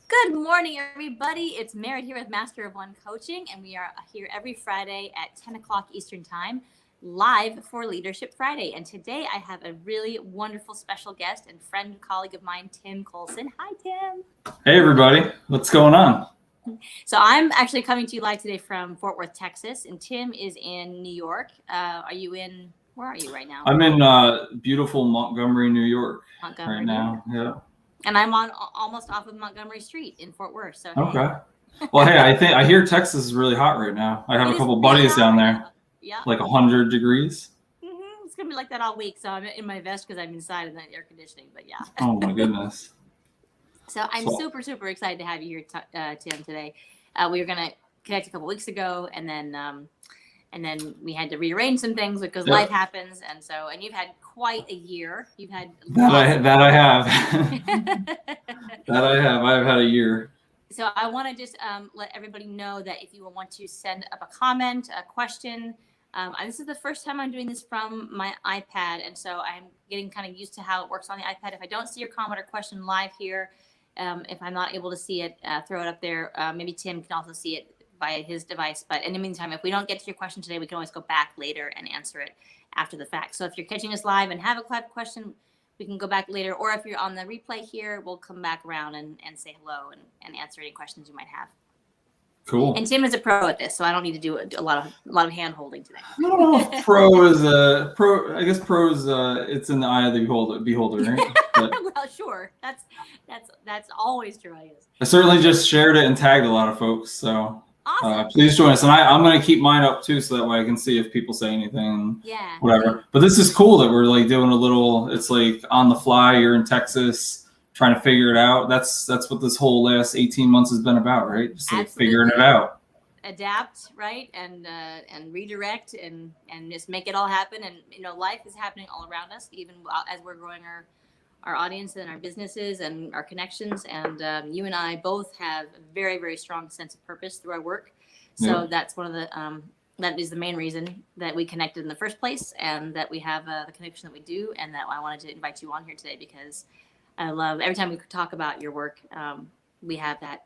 Good morning, everybody. It's Merritt here with Master of One Coaching, and we are here every Friday at 10 o'clock Eastern Time, live for Leadership Friday. And today I have a really wonderful special guest and friend, colleague of mine, Tim Colson. Hi, Tim. Hey, everybody. What's going on? So I'm actually coming to you live today from Fort Worth, Texas, and Tim is in New York. Where are you right now? I'm in beautiful Montgomery, New York Montgomery, right now. Yeah. And I'm on almost off of Montgomery Street in Fort Worth. So Okay. Well, hey, I hear Texas is really hot right now. I have a couple buddies down there. Yeah. Like 100 degrees. Mm-hmm. It's gonna be like that all week. So I'm in my vest because I'm inside in the air conditioning. But yeah. Oh my goodness. So I'm super excited to have you here, Tim, today. We were gonna connect a couple weeks ago, and then we had to rearrange some things because life happens, and you've had quite a year. You've had that I have. That I have. I've had a year. So I want to just let everybody know that if you want to send up a comment, a question, this is the first time I'm doing this from my iPad, and so I'm getting kind of used to how it works on the iPad. If I don't see your comment or question live here, if I'm not able to see it, throw it up there. Maybe Tim can also see it via his device. But in the meantime, if we don't get to your question today, we can always go back later and answer it after the fact. So if you're catching us live and have a question, we can go back later. Or if you're on the replay here, we'll come back around and say hello and answer any questions you might have. Cool. And Tim is a pro at this, so I don't need to do a lot of hand holding today. I don't know if pro is a pro. I guess pro is it's in the eye of the beholder, right? But well, sure. That's always true, I guess. I certainly just shared it and tagged a lot of folks. So awesome. Please join us. And I'm going to keep mine up too, so that way I can see if people say anything. Yeah. Whatever. But this is cool that we're like doing a little. It's like on the fly. You're in Texas, trying to figure it out. That's what this whole last 18 months has been about, right? Just like figuring it out. Adapt, right, and redirect, and just make it all happen. And life is happening all around us, even as we're growing our audience and our businesses and our connections. And you and I both have a very, very strong sense of purpose through our work. So that's one of the that is the main reason that we connected in the first place, and that we have the connection that we do, and that I wanted to invite you on here today because I love every time we talk about your work. We have that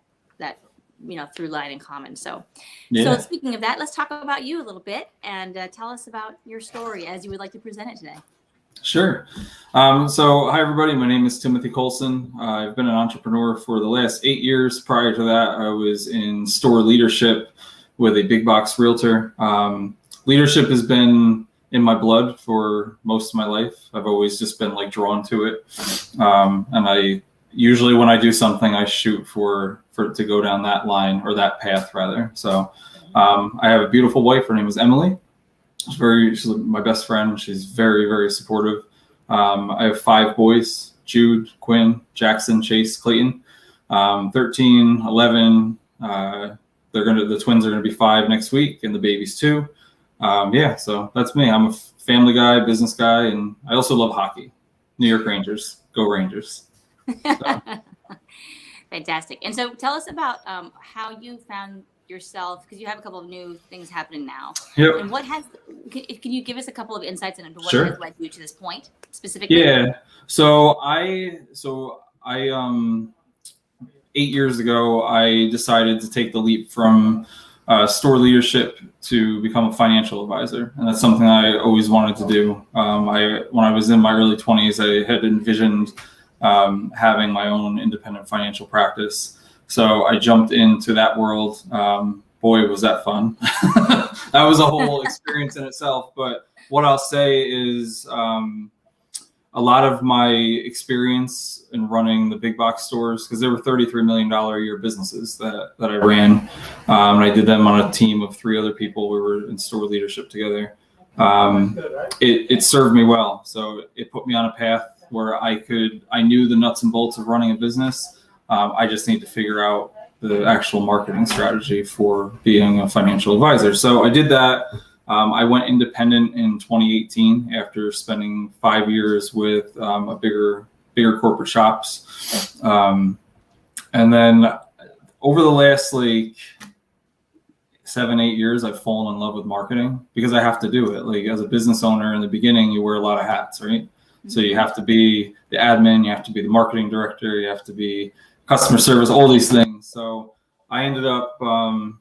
through line in common. So speaking of that, let's talk about you a little bit and tell us about your story as you would like to present it today. Sure. So hi, everybody. My name is Timothy Colson. I've been an entrepreneur for the last 8 years. Prior to that, I was in store leadership with a big box realtor. Leadership has been in my blood for most of my life. I've always just been like drawn to it. And I usually, when I do something, I shoot for it to go down that line, or that path rather. So I have a beautiful wife. Her name is Emily. She's my best friend. She's very, very supportive. I have 5 boys: Jude, Quinn, Jackson, Chase, Clayton. 13, 11. The twins are gonna be 5 next week, and the baby's 2. So that's me. I'm a family guy, business guy, and I also love hockey. New York Rangers. Go Rangers. So. Fantastic. And so tell us about how you found yourself, because you have a couple of new things happening now. Yep. And can you give us a couple of insights into what Sure. has led you to this point specifically? Yeah. So I 8 years ago, I decided to take the leap from store leadership to become a financial advisor. And that's something I always wanted to do. When I was in my early 20s, I had envisioned having my own independent financial practice. So I jumped into that world. Boy, was that fun. That was a whole experience in itself. But what I'll say is a lot of my experience in running the big box stores, because there were $33 million a year businesses that I ran. And I did them on a team of 3 other people. We were in store leadership together. It served me well. So it put me on a path where I knew the nuts and bolts of running a business. I just need to figure out the actual marketing strategy for being a financial advisor. So I did that. I went independent in 2018 after spending 5 years with a bigger corporate shops. And then over the last 7-8 years, I've fallen in love with marketing because I have to do it. Like, as a business owner in the beginning, you wear a lot of hats, right? So you have to be the admin, you have to be the marketing director, you have to be customer service, all these things. So I ended up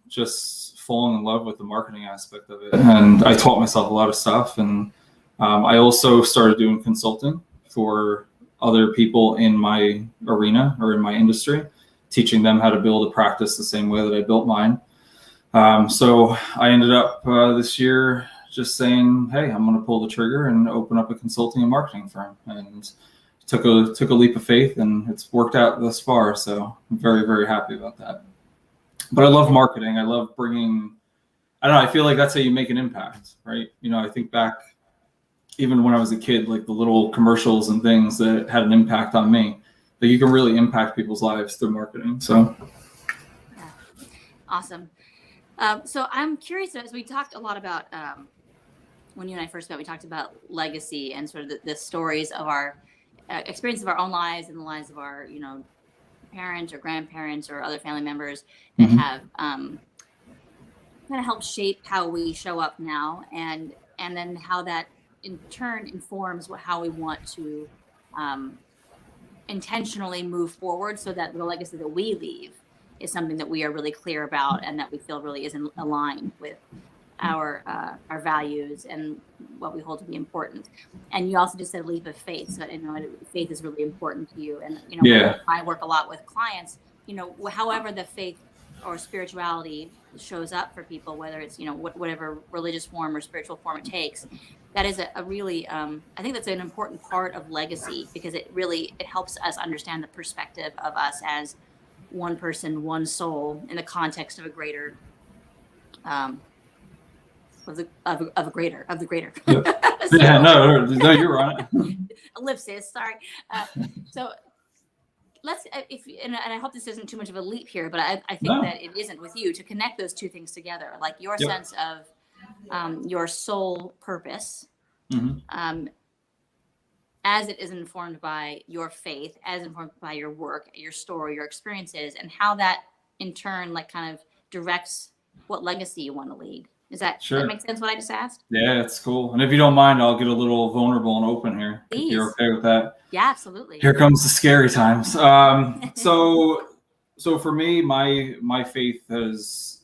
just falling in love with the marketing aspect of it. And I taught myself a lot of stuff. And I also started doing consulting for other people in my arena or in my industry, teaching them how to build a practice the same way that I built mine. So I ended up this year just saying, hey, I'm going to pull the trigger and open up a consulting and marketing firm, and took a leap of faith, and it's worked out thus far. So I'm very, very happy about that. But I love marketing. I love bringing, I don't know, I feel like that's how you make an impact, right? You know, I think back even when I was a kid, like the little commercials and things that had an impact on me, that you can really impact people's lives through marketing. So. Yeah. Awesome. So I'm curious, as we talked a lot about, when you and I first met, we talked about legacy and sort of the stories of our experience of our own lives and the lives of our, you know, parents or grandparents or other family members that have kind of helped shape how we show up now, and then how that in turn informs how we want to intentionally move forward, so that the legacy that we leave is something that we are really clear about and that we feel really is aligned with our values and what we hold to be important. And you also just said leap of faith. So, you know, faith is really important to you. And, you know, I work a lot with clients, you know, however the faith or spirituality shows up for people, whether it's, you know, whatever religious form or spiritual form it takes, that is a really, I think that's an important part of legacy, because it helps us understand the perspective of us as one person, one soul, in the context of a greater, of the greater. Yep. So, yeah, no, you're right. Ellipsis, sorry. So let's, and I hope this isn't too much of a leap here, but I think that it isn't with you, to connect those two things together, like your sense of your soul purpose, as it is informed by your faith, as informed by your work, your story, your experiences, and how that in turn, like, kind of directs what legacy you want to lead. Does that make sense, what I just asked? Yeah, it's cool. And if you don't mind, I'll get a little vulnerable and open here. Please. If you're okay with that. Yeah, absolutely. Here comes the scary times. So for me, my faith has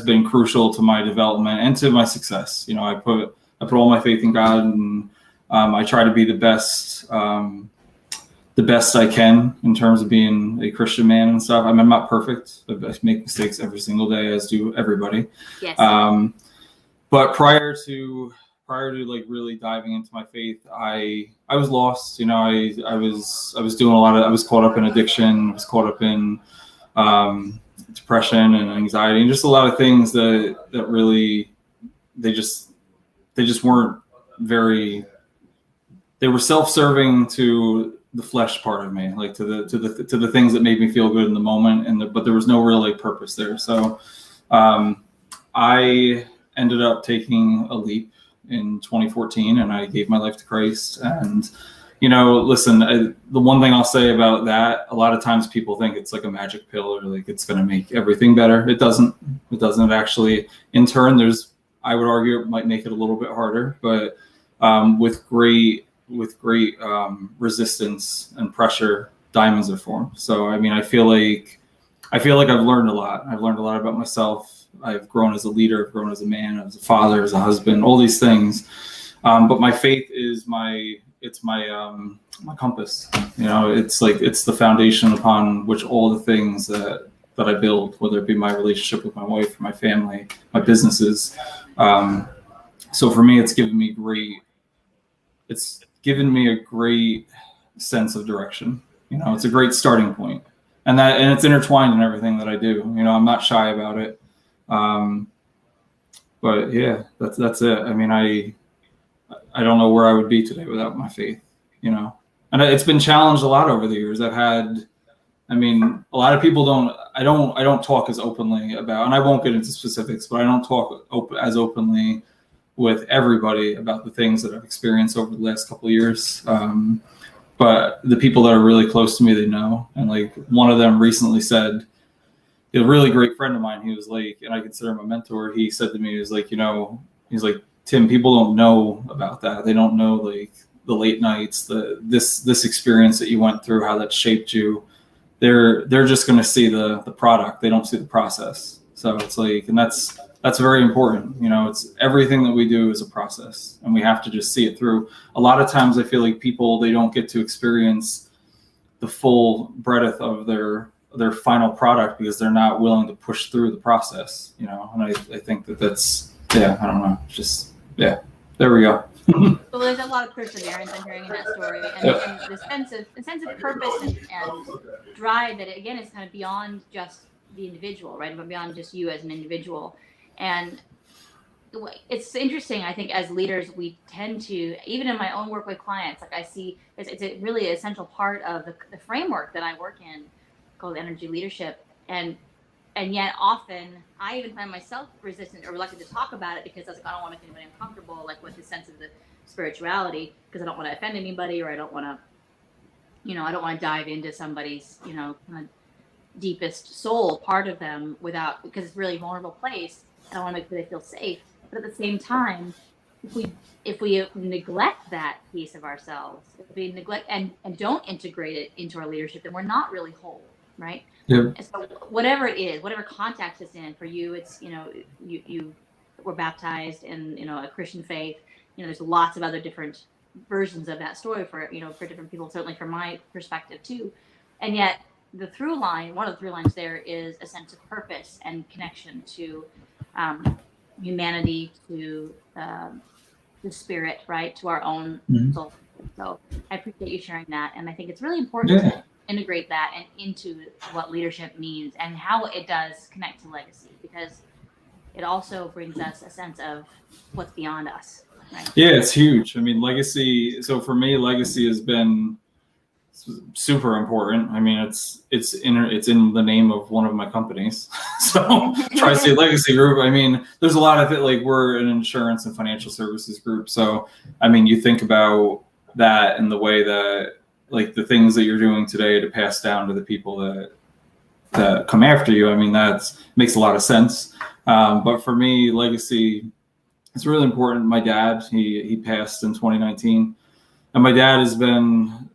been crucial to my development and to my success. You know, I put all my faith in God, and I try to be the best I can in terms of being a Christian man and stuff. I mean, I'm not perfect. I make mistakes every single day, as do everybody. Yes. But prior to like really diving into my faith, I was lost. You know, I was doing a lot of, I was caught up in addiction, I was caught up in depression and anxiety, and just a lot of things that really, they just weren't very, they were self-serving to the flesh part of me, like to the things that made me feel good in the moment, but there was no real like purpose there. So I ended up taking a leap in 2014, and I gave my life to Christ. And, you know, listen, the one thing I'll say about that, a lot of times people think it's like a magic pill, or like it's going to make everything better. It doesn't actually. In turn, I would argue it might make it a little bit harder, but with great resistance and pressure, diamonds are formed. So, I mean, I feel like I've learned a lot. I've learned a lot about myself. I've grown as a leader, I've grown as a man, as a father, as a husband, all these things. But my faith is my compass. You know, it's the foundation upon which all the things that I build, whether it be my relationship with my wife, my family, my businesses. So for me, it's given me a great sense of direction. You know, it's a great starting point, and it's intertwined in everything that I do. You know, I'm not shy about it. But yeah, that's it. I mean, I don't know where I would be today without my faith, you know, and it's been challenged a lot over the years. A lot of people I don't talk as openly about, and I won't get into specifics, but I don't talk as openly with everybody about the things that I've experienced over the last couple of years. But the people that are really close to me, they know. And like one of them recently said, a really great friend of mine, he was like, and I consider him a mentor. He said to me, he was like, you know, he's like, Tim, people don't know about that. They don't know like late nights, this experience that you went through, how that shaped you. They're just going to see the product. They don't see the process. So it's like, and that's very important. You know, it's everything that we do is a process, and we have to just see it through. A lot of times I feel like people, they don't get to experience the full breadth of their final product because they're not willing to push through the process, you know. And I think that's, yeah, I don't know, just, yeah, there we go. Well, there's a lot of perseverance I'm hearing in that story, and the sense of purpose and drive that, again, is kind of beyond just the individual, right? But beyond just you as an individual. And it's interesting, I think, as leaders, we tend to, even in my own work with clients, like I see it's a really essential part of the framework that I work in called energy leadership. And yet often I even find myself resistant or reluctant to talk about it because I was like, I don't want to make anybody uncomfortable, like with the sense of the spirituality, because I don't want to offend anybody, or I don't want to, you know, I don't want to dive into somebody's, you know, kind of deepest soul part of them without, because it's a really vulnerable place. I don't want to make sure they feel safe. But at the same time, if we neglect that piece of ourselves, if we neglect and don't integrate it into our leadership, then we're not really whole, right? Yeah. And so whatever it is, whatever context it's in, for you, it's, you know, you were baptized in, you know, a Christian faith. You know, there's lots of other different versions of that story for, you know, for different people, certainly from my perspective too. And yet the through line, one of the through lines there is a sense of purpose and connection to humanity, to the spirit, right, to our own soul. So I appreciate you sharing that, and I think it's really important to integrate that and into what leadership means and how it does connect to legacy, because it also brings us a sense of what's beyond us, right? Yeah, it's huge. I mean, legacy. So for me, legacy has been super important. I mean, it's in the name of one of my companies. So Tri-State Legacy Group. I mean, there's a lot of it. Like, we're an insurance and financial services group. So I mean, you think about that and the way that, like, the things that you're doing today to pass down to the people that come after you. I mean, that makes a lot of sense. But for me, legacy, it's really important. My dad, he passed in 2019, and my dad has been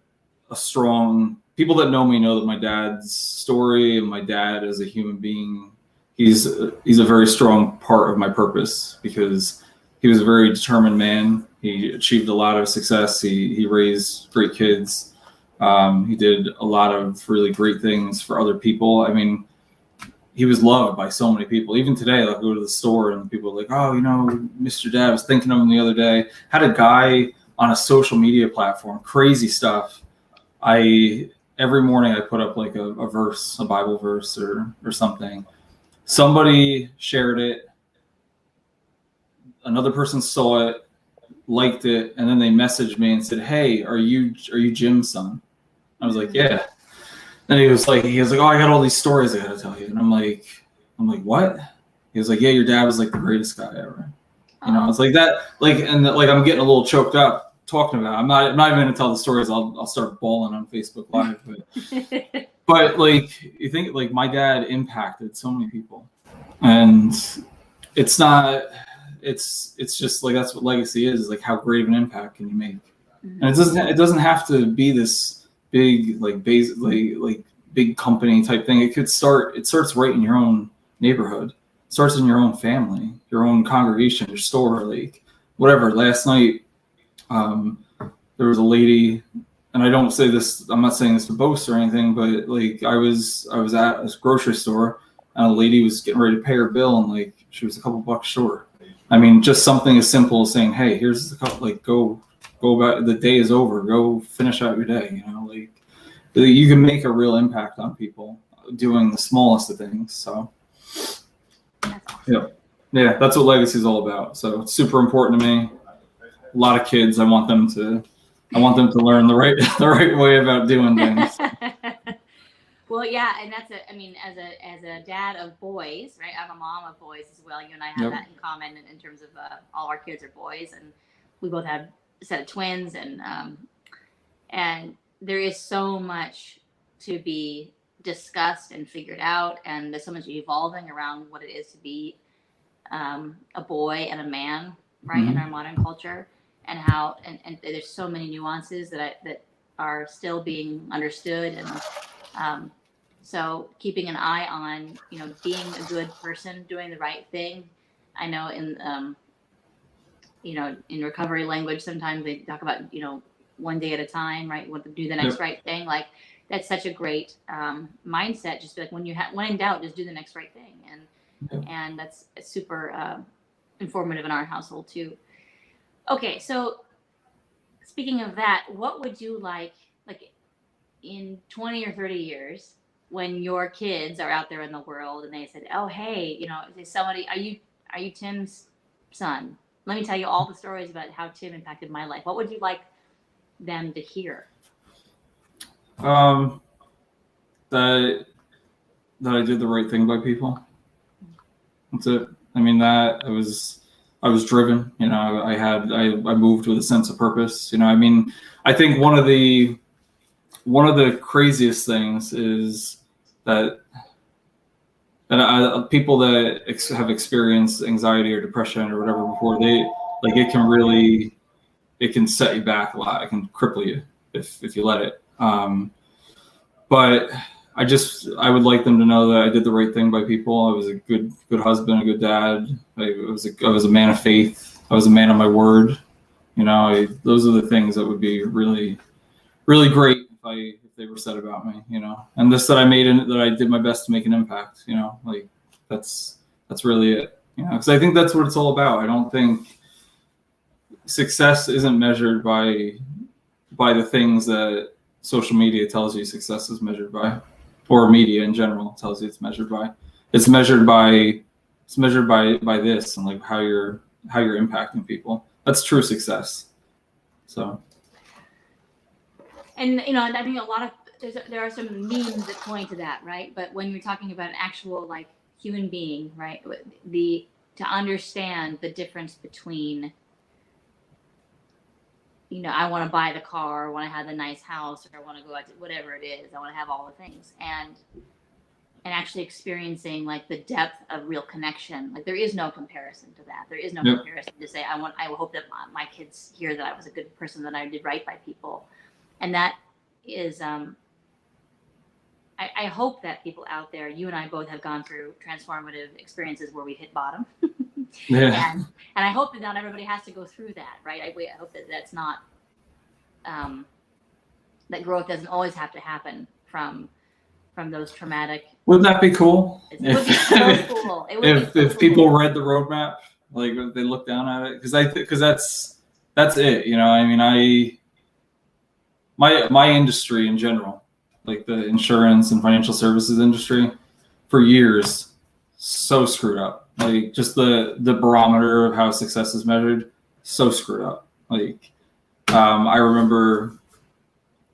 a strong, people that know me know that my dad's story and my dad as a human being, he's a very strong part of my purpose, because he was a very determined man. He achieved a lot of success. He raised great kids. He did a lot of really great things for other people. I mean, he was loved by so many people. Even today, like, I go to the store and people are like, oh, you know, Mr. Dad, I was thinking of him the other day. Had a guy on a social media platform, crazy stuff. Every morning I put up like a verse, a Bible verse or something. Somebody shared it. Another person saw it, liked it, and then they messaged me and said, hey, are you Jim's son? I was like, yeah. And he was like, oh, I got all these stories I got to tell you. And I'm like, what? He was like, yeah, your dad was like the greatest guy ever. You know, it's like that, like, and like, I'm getting a little choked up talking about it. I'm not even going to tell the stories. I'll start bawling on Facebook Live. But like, you think, like, my dad impacted so many people, and it's just like, that's what legacy is. Like, how great of an impact can you make? And it doesn't have to be this big, like, like big company type thing. It starts right in your own neighborhood. It starts in your own family, your own congregation, your store, like, whatever. Last night, there was a lady, and I don't say this, I'm not saying this to boast or anything, but like, I was at a grocery store, and a lady was getting ready to pay her bill, and like, she was a couple bucks short. I mean, just something as simple as saying, hey, here's the couple, like, go about, the day is over, go finish out your day. You know, like, you can make a real impact on people doing the smallest of things. So yeah, that's what legacy is all about. So it's super important to me. A lot of kids, I want them to learn the right way about doing things. Well, yeah, and that's I mean, as a dad of boys, right? I'm a mom of boys as well. You and I have that in common in terms of all our kids are boys, and we both have a set of twins, and there is so much to be discussed and figured out, and there's so much evolving around what it is to be a boy and a man, right, in our modern culture. how and there's so many nuances that are still being understood, and so keeping an eye on, being a good person, doing the right thing. I know in recovery language, sometimes they talk about, one day at a time, right? You want to do the next Yep. right thing. Like that's such a great mindset. Just be like, when in doubt, just do the next right thing. And that's super informative in our household too. Okay. So speaking of that, what would you like in 20 or 30 years, when your kids are out there in the world and they said, oh, hey, is somebody, are you Tim's son? Let me tell you all the stories about how Tim impacted my life. What would you like them to hear? That I did the right thing by people. That's it. I mean, that I was driven. I moved with a sense of purpose. I mean, I think one of the craziest things is that people that have experienced anxiety or depression or whatever before, it can set you back a lot. It can cripple you if you let it. But I would like them to know that I did the right thing by people. I was a good husband, a good dad. I was a man of faith. I was a man of my word. Those are the things that would be really, really great if they were said about me. And that I did my best to make an impact. That's really it. Because I think that's what it's all about. I don't think success isn't measured by the things that social media tells you success is measured by, or media in general tells you it's measured by. It's measured by this, and like how you're impacting people. That's true success. So. And I think there are some memes that point to that, right? But when you're talking about an actual human being, right, to understand the difference between, I want to buy the car, or I want to have the nice house, or I want to go out to whatever it is. I want to have all the things, and actually experiencing the depth of real connection. There is no comparison to that. There is no comparison to say, I hope that my kids hear that I was a good person, that I did right by people. And that is, I hope that people out there, you and I both have gone through transformative experiences where we've hit bottom. Yeah. And I hope that not everybody has to go through that, right? I hope that that's not, that growth doesn't always have to happen from those traumatic. Wouldn't that be cool? It would be so cool. If people read the roadmap, if they look down at it, because that's it. I mean, my industry in general, the insurance and financial services industry, for years, so screwed up. Just the barometer of how success is measured, so screwed up. I remember,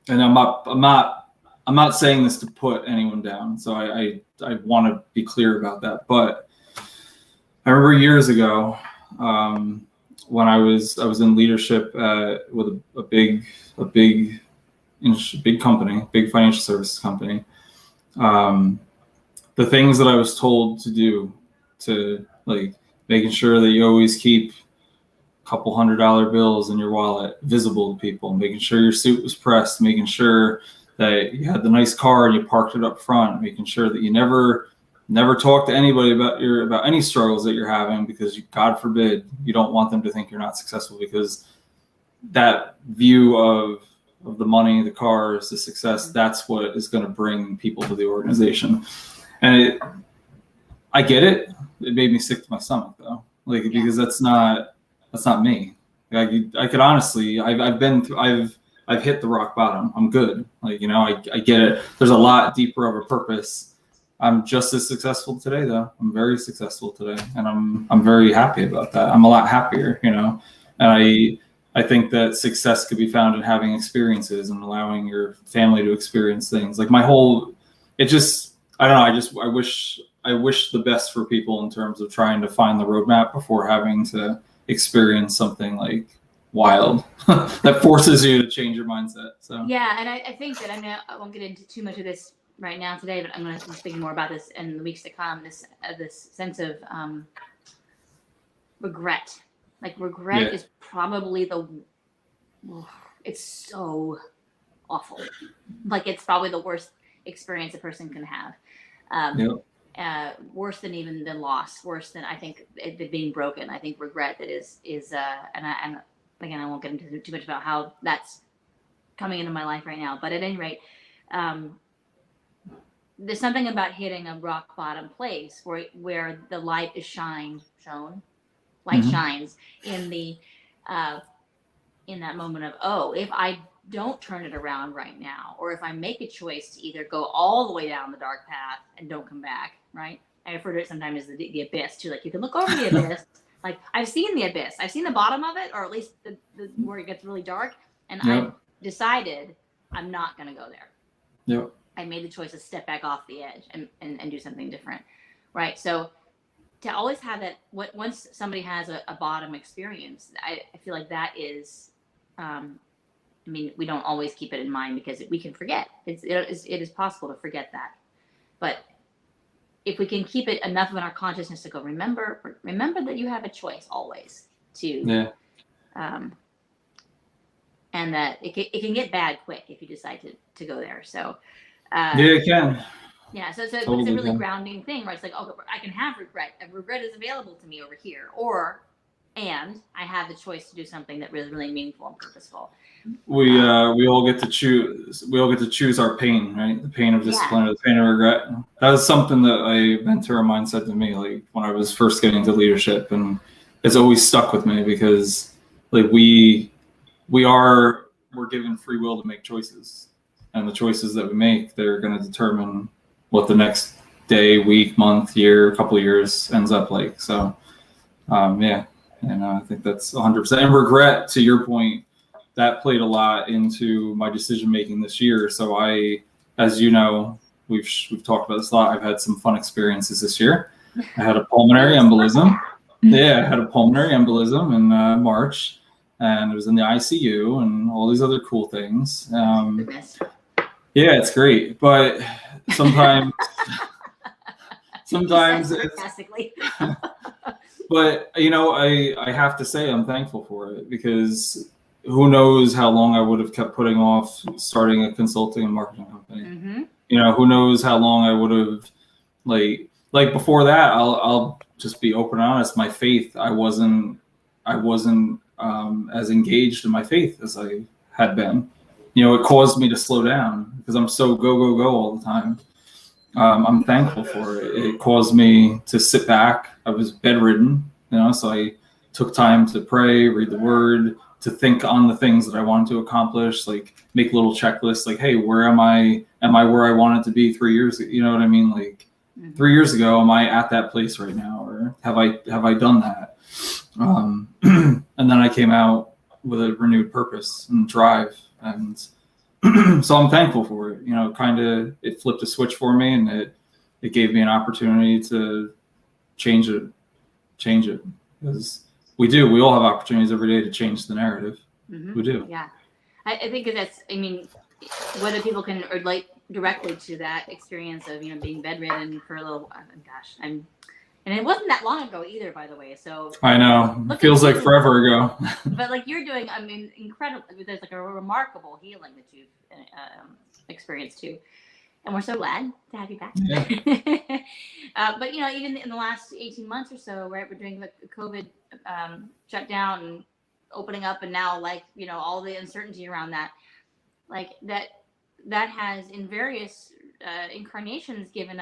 and I'm not saying this to put anyone down, so I want to be clear about that. But I remember years ago, when I was in leadership with a big company, big financial services company. The things that I was told to do, to making sure that you always keep a couple $100 bills in your wallet visible to people, making sure your suit was pressed, making sure that you had the nice car and you parked it up front, making sure that you never talk to anybody about any struggles that you're having, because God forbid, you don't want them to think you're not successful, because that view of the money, the cars, the success, that's what is going to bring people to the organization. And I get it. It made me sick to my stomach though, because that's not me. I could honestly, I've hit the rock bottom. I'm good. I get it. There's a lot deeper of a purpose. I'm just as successful today though. I'm very successful today, and I'm very happy about that. I'm a lot happier, and I think that success could be found in having experiences and allowing your family to experience things. I wish the best for people in terms of trying to find the roadmap before having to experience something wild that forces you to change your mindset. So yeah, and I think that I won't get into too much of this right now today, but I'm going to be speaking more about this in the weeks to come. This sense of regret. Like regret Yeah. is probably it's so awful. Like it's probably the worst experience a person can have. Worse than even than loss, worse than I think it being broken. I think regret that is and again, I won't get into too much about how that's coming into my life right now. But at any rate, there's something about hitting a rock bottom place where the light is shines in the in that moment of, oh, if I don't turn it around right now, or if I make a choice to either go all the way down the dark path and don't come back, right? I refer to it sometimes as the abyss too. Like you can look over the abyss. Like I've seen the abyss. I've seen the bottom of it, or at least the where it gets really dark. And I've decided I'm not going to go there. Yep. I made the choice to step back off the edge and do something different, right? So to always have that, once somebody has a bottom experience, I feel like that is, I mean, we don't always keep it in mind because we can forget. It is possible to forget that. But if we can keep it enough in our consciousness to go, remember that you have a choice always to, and that it can get bad quick if you decide to go there. So, it can. Yeah, so Totally it's a really can. grounding thing, right? It's like, oh, I can have regret. And regret is available to me over here, and I have the choice to do something that really, really meaningful and purposeful. We all get to choose. We all get to choose our pain, right? The pain of discipline or the pain of regret. That was something that a mentor of mine said to me, like when I was first getting into leadership, and it's always stuck with me because, like, we're given free will to make choices, and the choices that we make, they're going to determine what the next day, week, month, year, couple of years ends up like. So, I think that's 100%. And regret, to your point, that played a lot into my decision making this year. So as you know, we've talked about this a lot. I've had some fun experiences this year. I had a pulmonary embolism. Yeah, I had a pulmonary embolism in March, and it was in the ICU and all these other cool things. Yeah, it's great, but sometimes sarcastically. But I have to say I'm thankful for it, because who knows how long I would have kept putting off starting a consulting and marketing company. Mm-hmm. Who knows how long I would have like before that. I'll just be open and honest. My faith, I wasn't as engaged in my faith as I had been. It caused me to slow down because I'm so go all the time. I'm thankful for it. It caused me to sit back. I was bedridden, so I took time to pray, read the word, to think on the things that I wanted to accomplish, like make little checklists, like, hey, where am I? Am I where I wanted to be 3 years ago? You know what I mean? Like 3 years ago, am I at that place right now? Or have I done that? And then I came out with a renewed purpose and drive. And so I'm thankful for it. It flipped a switch for me, and it gave me an opportunity to change it. Because we all have opportunities every day to change the narrative. Mm-hmm. We do. Yeah. I think whether people can relate directly to that experience of, being bedridden for a little, and it wasn't that long ago either, by the way. So I know it feels like forever ago. But like you're doing, incredible. There's like a remarkable healing that you've experienced too, and we're so glad to have you back. Yeah. But even in the last 18 months or so, right, we're doing the COVID shutdown and opening up, and now all the uncertainty around that, that has in various incarnations given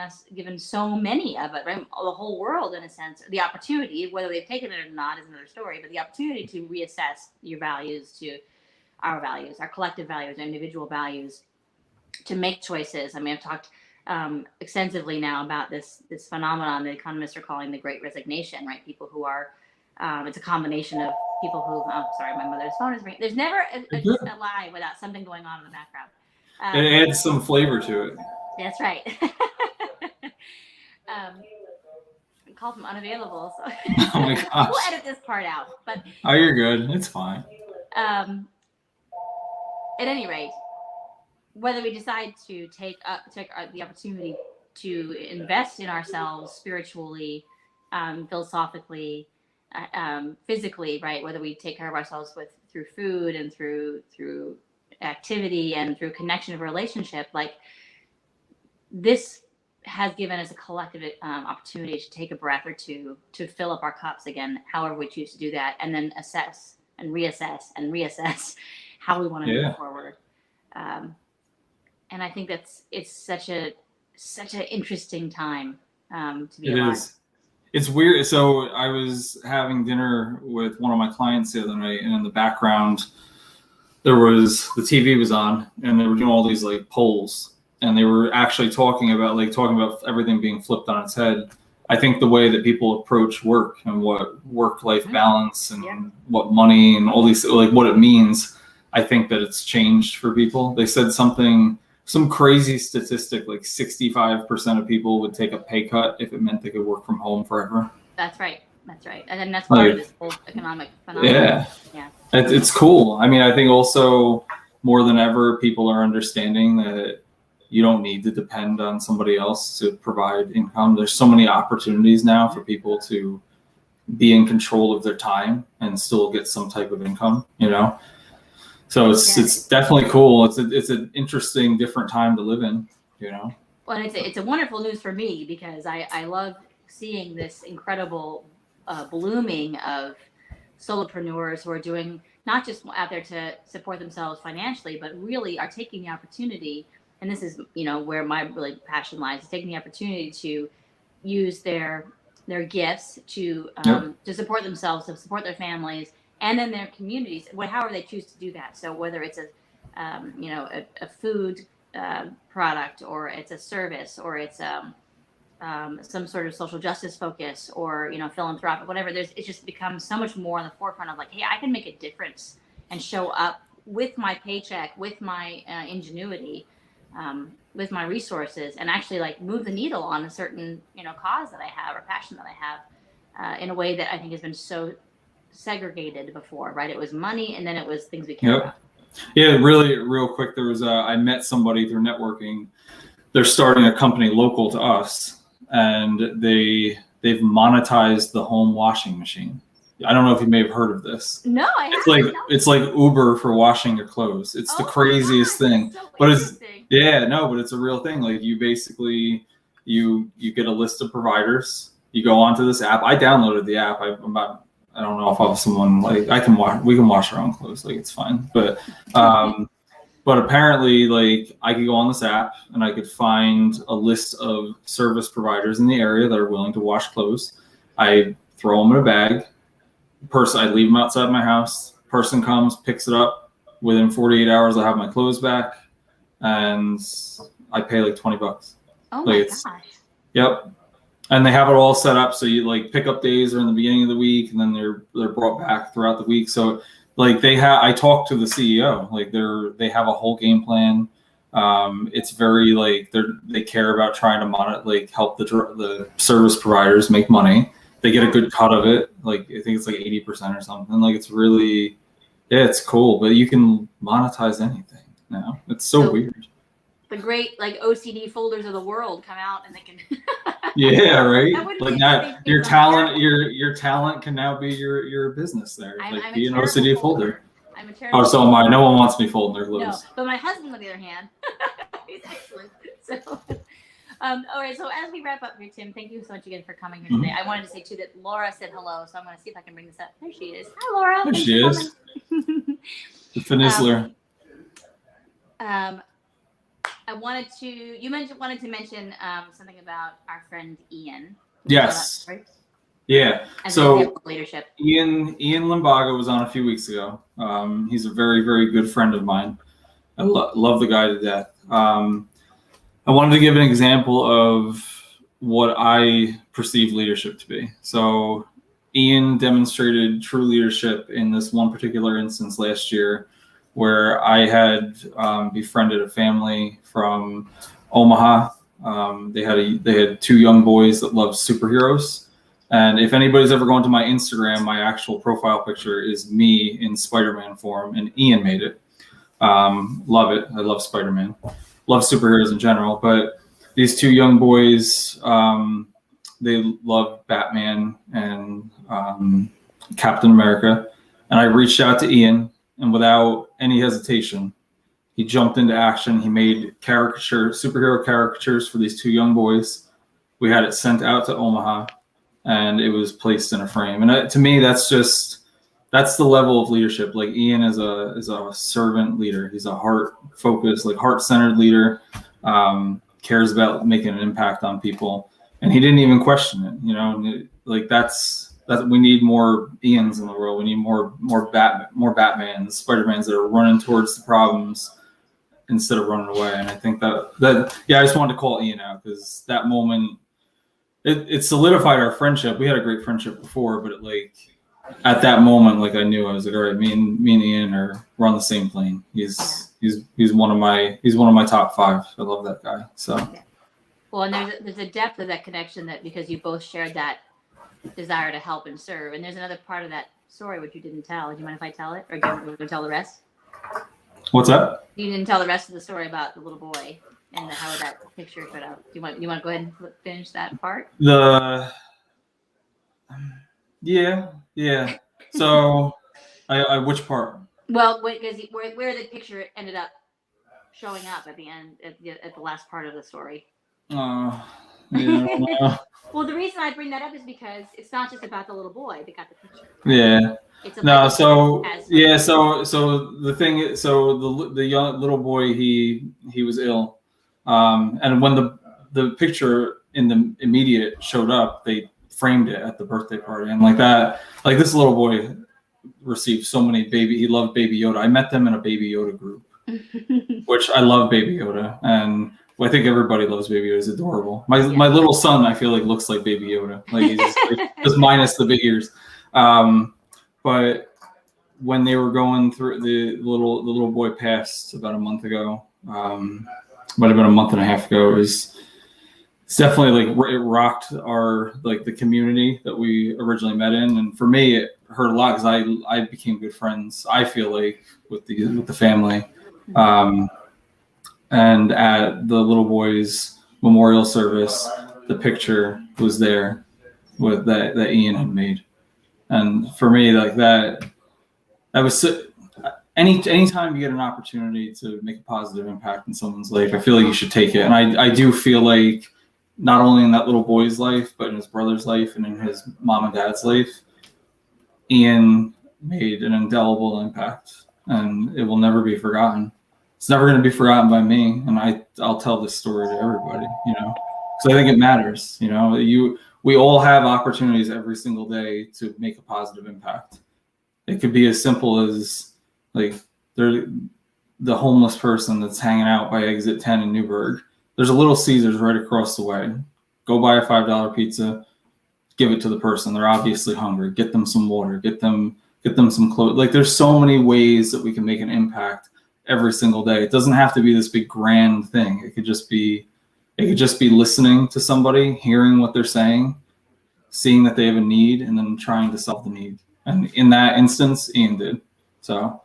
so many of it, right? The whole world, in a sense, the opportunity, whether they've taken it or not is another story, but the opportunity to reassess your values to our values, our collective values, our individual values, to make choices. I've talked extensively now about this phenomenon the economists are calling the Great Resignation, right? People who are, it's a combination of people who, sorry, my mother's phone is ringing. There's never a lie without something going on in the background. It adds some flavor to it. That's right. Call from unavailable. So oh my gosh. We'll edit this part out. But you're good. It's fine. At any rate, whether we decide to take the opportunity to invest in ourselves spiritually, philosophically, physically, right? Whether we take care of ourselves through food and through activity and through connection of relationship, like this has given us a collective opportunity to take a breath or two to fill up our cups again, however we choose to do that, and then assess and reassess how we want to move forward. And I think it's such an interesting time to be alive. It is. It's weird. So I was having dinner with one of my clients the other night, and in the background, the TV was on, and they were doing all these like polls, and they were actually talking about everything being flipped on its head. I think the way that people approach work and what work-life balance and what money and all these, like what it means, I think that it's changed for people. They said some crazy statistic, like 65% of people would take a pay cut if it meant they could work from home forever. That's right. And then that's part of this whole economic phenomenon. Yeah. It's cool. I mean, I think also more than ever, people are understanding that you don't need to depend on somebody else to provide income. There's so many opportunities now for people to be in control of their time and still get some type of income, So it's definitely cool. It's an interesting, different time to live in, Well, it's a wonderful news for me because I love seeing this incredible blooming of solopreneurs who are doing not just out there to support themselves financially, but really are taking the opportunity. And this is, where my really passion lies, is taking the opportunity to use their gifts to support themselves, to support their families, and then their communities, however they choose to do that. So whether it's a food product, or it's a service, or it's some sort of social justice focus, or philanthropic, whatever. It's just become so much more on the forefront of like, hey, I can make a difference and show up with my paycheck, with my ingenuity, with my resources, and actually like move the needle on a certain cause that I have or passion that I have, in a way that I think has been so segregated before, right? It was money, and then it was things we care about. Yeah, really, real quick. There was I met somebody through networking. They're starting a company local to us, and they've monetized the home washing machine. I don't know if you may have heard of this. No, I haven't. It's like Uber for washing your clothes. It's the craziest thing. So but it's a real thing. Like you basically you get a list of providers. You go onto this app. I downloaded the app. I don't know if I have someone like we can wash our own clothes. Like it's fine. But apparently like I could go on this app and I could find a list of service providers in the area that are willing to wash clothes. I throw them in a bag. I leave them outside my house. Person comes, picks it up. Within 48 hours, I have my clothes back, and I pay like $20. Oh my gosh. Yep. And they have it all set up so you like pickup days are in the beginning of the week, and then they're brought back throughout the week. So like I talked to the CEO, like they have a whole game plan. It's very like they care about trying to help the service providers make money. They get a good cut of it. Like I think it's like 80% or something. Like it's really, it's cool. But you can monetize anything now. It's so weird. The great like OCD folders of the world come out, and they can. Yeah, right. Like now, your talent can now be your business there. Like be an OCD folder. I'm a terrible. Oh, so am I. No one wants me folding their clothes. No, but my husband, on the other hand, he's excellent. So. All right, so as we wrap up here, Tim, thank you so much again for coming here today. I wanted to say, too, that Laura said hello, so I'm going to see if I can bring this up. There she is. Hi, Laura. There she is. The Finizzler. I wanted to mention something about our friend Ian. Yes. Right? Yeah. And so leadership. Ian Limbaga was on a few weeks ago. He's a very, very good friend of mine. I love the guy to death. I wanted to give an example of what I perceive leadership to be. So Ian demonstrated true leadership in this one particular instance last year where I had befriended a family from Omaha. They had two young boys that loved superheroes. And if anybody's ever gone to my Instagram, my actual profile picture is me in Spider-Man form, and Ian made it. Love it. I love Spider-Man. Love superheroes in general, but these two young boys, they love Batman and Captain America, and I reached out to Ian, and without any hesitation, he jumped into action. He made superhero caricatures for these two young boys. We had it sent out to Omaha, and it was placed in a frame. And to me, that's the level of leadership. Like Ian is a servant leader. He's a heart-focused, like heart-centered leader. Cares about making an impact on people, and he didn't even question it. You know, like that's we need more Ians in the world. We need more Batmans, Spider-Mans that are running towards the problems instead of running away. And I think that I just wanted to call Ian out because that moment it solidified our friendship. We had a great friendship before, but at that moment, like I knew I was like, all right, me and Ian we're on the same plane. He's one of my top 5. I love that guy. So yeah. Well, and there's a depth of that connection that because you both shared that desire to help and serve. And there's another part of that story which you didn't tell. Do you mind if I tell it, or do you want to tell the rest? What's that? You didn't tell the rest of the story about the little boy and how that picture put out. Do you want to go ahead and finish that part? Yeah. So, I which part? Well, because where the picture ended up showing up at the end, at the last part of the story. Yeah. Well, the reason I bring that up is because it's not just about the little boy that got the picture. Yeah. It's so the thing is, the young little boy, he was ill, and when the picture in the immediate showed up, they framed it at the birthday party, and like this little boy received so many he loved Baby Yoda. I met them in a Baby Yoda group, which I love Baby Yoda, and I think everybody loves Baby Yoda. He's adorable. My little son, I feel like, looks like Baby Yoda. Like he's just minus the big ears. But when they were going through, the little boy passed about a month ago. Might have been a month and a half ago. It's definitely it rocked the community that we originally met in, and for me it hurt a lot because I became good friends, I feel like, with the family. And at the little boy's memorial service, the picture was there with that Ian had made. And for me, that was anytime you get an opportunity to make a positive impact in someone's life, I feel like you should take it. And I do feel like not only in that little boy's life, but in his brother's life and in his mom and dad's life, Ian made an indelible impact, and it will never be forgotten. It's never going to be forgotten by me, and I'll tell this story to everybody, because I think it matters. We all have opportunities every single day to make a positive impact. It could be as simple as the homeless person that's hanging out by exit 10 in Newburgh. There's a Little Caesars right across the way. Go buy a $5 pizza, give it to the person. They're obviously hungry. Get them some water. Get them some clothes. There's so many ways that we can make an impact every single day. It doesn't have to be this big grand thing. It could just be listening to somebody, hearing what they're saying, seeing that they have a need, and then trying to solve the need. And in that instance, Ian did. So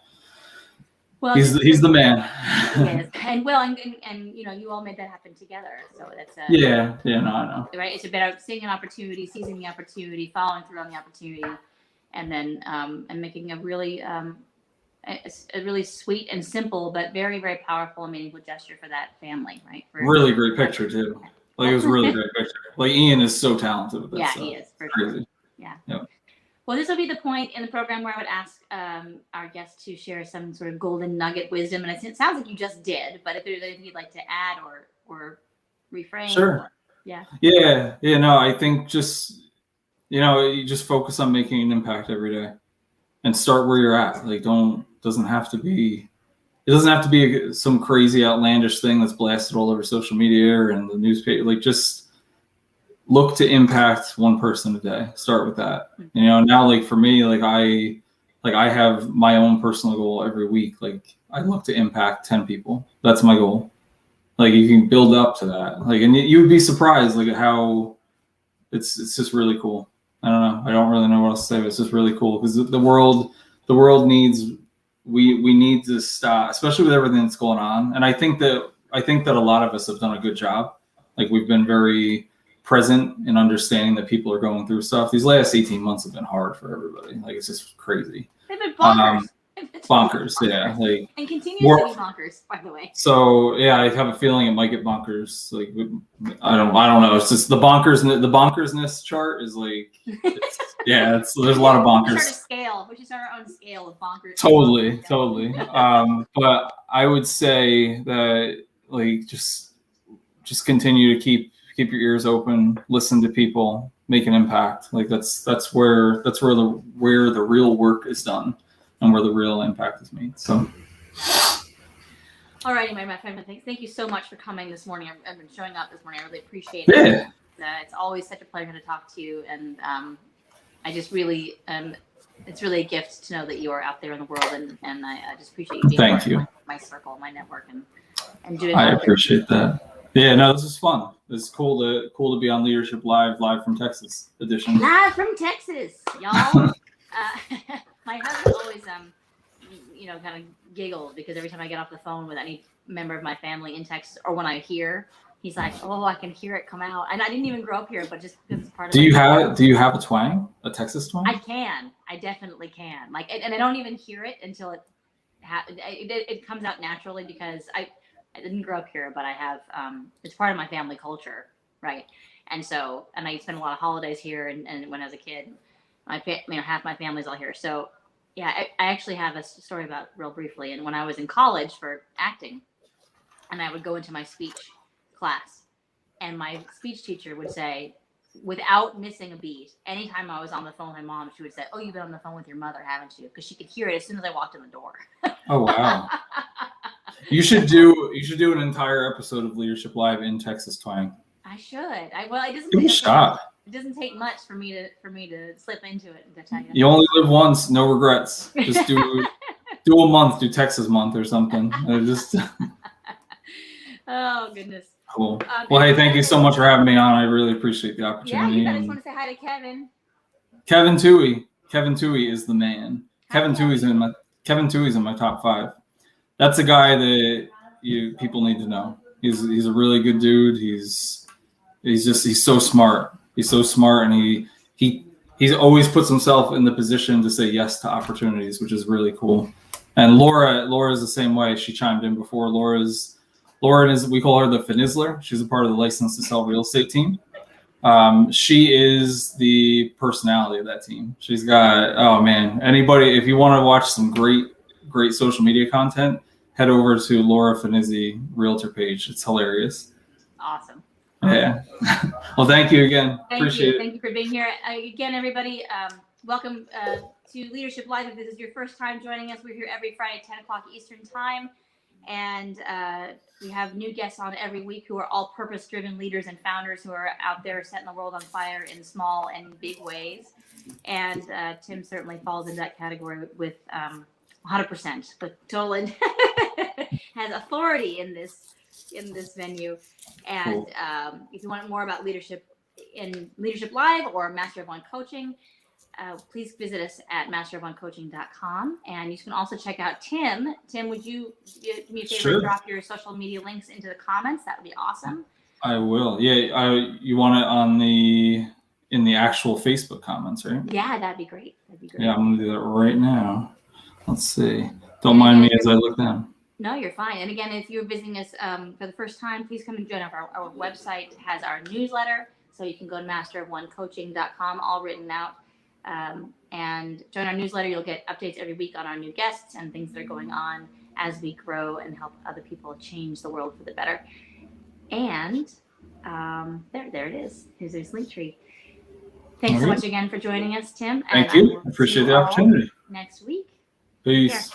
well, he's the man. Yes. And you all made that happen together. So that's no, I know. Right. It's about seeing an opportunity, seizing the opportunity, following through on the opportunity, and then and making a really sweet and simple, but very, very powerful and meaningful gesture for that family, right? Really great picture too. It was a really great picture. Ian is so talented with this. Yeah, so he is. For crazy. Sure. Yeah. Yep. Well, this will be the point in the program where I would ask our guests to share some sort of golden nugget wisdom, and it sounds like you just did. But if there's anything you'd like to add or reframe, sure. Yeah. No, I think just you just focus on making an impact every day, and start where you're at. It doesn't have to be some crazy outlandish thing that's blasted all over social media or in the newspaper. Just look to impact one person a day. Start with that. Now for me, I have my own personal goal every week. I look to impact 10 people. That's my goal. You can build up to that. And you would be surprised at how it's just really cool. I don't know. I don't really know what else to say, but it's just really cool because the world needs, we need to stop, especially with everything that's going on. And I think that a lot of us have done a good job. We've been very present and understanding that people are going through stuff. These last 18 months have been hard for everybody. Like, it's just crazy. They've been bonkers. Bonkers, yeah. Like, and continues to be bonkers, by the way. So yeah, I have a feeling it might get bonkers. Like, I don't know. It's just the bonkersness chart is like, there's a lot of bonkers. We should start our own scale of bonkers. Totally. But I would say that, like, just continue to keep your ears open, listen to people, make an impact. Like, that's where the real work is done and where the real impact is made. So. All righty, my friend. Thank you so much for coming this morning. I've been showing up this morning. I really appreciate it. Yeah. It's always such a pleasure to talk to you, and I just really, it's really a gift to know that you are out there in the world, and I just appreciate you being part of my circle, my network, and doing. I appreciate that. Yeah, no, this is fun. It's cool to be on Leadership Live from Texas edition. Live from Texas, y'all. My husband always, kind of giggles because every time I get off the phone with any member of my family in Texas, or when I hear, he's like, "Oh, I can hear it come out." And I didn't even grow up here, but just because it's part of. Do you have a twang, a Texas twang? I definitely can. Like, and I don't even hear it until it comes out naturally because I didn't grow up here, but I have. It's part of my family culture, right? And so, and I spent a lot of holidays here, and when I was a kid, half my family's all here. So, yeah, I actually have a story about real briefly. And when I was in college for acting, and I would go into my speech class, and my speech teacher would say, without missing a beat, anytime I was on the phone with my mom, she would say, "Oh, you've been on the phone with your mother, haven't you?" Because she could hear it as soon as I walked in the door. Oh, wow. You should do an entire episode of Leadership Live in Texas twang. I should. It doesn't. Give it a shot. It doesn't take much for me to slip into it. And to tell you. You only live once, no regrets. Just do a month, do Texas month or something. Oh goodness. Cool. Well, hey, thank you so much for having me on. I really appreciate the opportunity. Yeah, I just want to say hi to Kevin. Kevin Toohey is the man. Kevin Toohey's in my top 5. That's a guy that people need to know. He's a really good dude. He's so smart. He's so smart, and he always puts himself in the position to say yes to opportunities, which is really cool. And Laura is the same way. She chimed in before. Lauren is, we call her the Finizzler. She's a part of the License to Sell Real Estate team. She is the personality of that team. She's got, oh man, anybody, if you want to watch some great social media content, head over to Laura Finizzi Realtor page. It's hilarious. Awesome. Yeah. Well, thank you again. Appreciate it. Thank you for being here. Again, everybody, welcome to Leadership Live. If this is your first time joining us, we're here every Friday at 10 o'clock Eastern Time. And we have new guests on every week who are all purpose-driven leaders and founders who are out there setting the world on fire in small and big ways. And Tim certainly falls into that category with 100%, but totally has authority in this venue. And cool. If you want more about leadership in Leadership Live or Master of One Coaching, please visit us at masterofOnecoaching.com. And you can also check out Tim. Tim, would you do me a favor and drop your social media links into the comments? That would be awesome. I will. Yeah, you want it in the actual Facebook comments, right? Yeah, that'd be great. Yeah, I'm gonna do that right now. Let's see. Don't mind me as I look down. No, you're fine. And again, if you're visiting us for the first time, please come and join us. Our website has our newsletter, so you can go to masterofonecoaching.com, all written out. And join our newsletter. You'll get updates every week on our new guests and things that are going on as we grow and help other people change the world for the better. And there it is. Here's his link tree. Thanks so much again for joining us, Tim. Thank you. Appreciate the opportunity. Next week. Peace.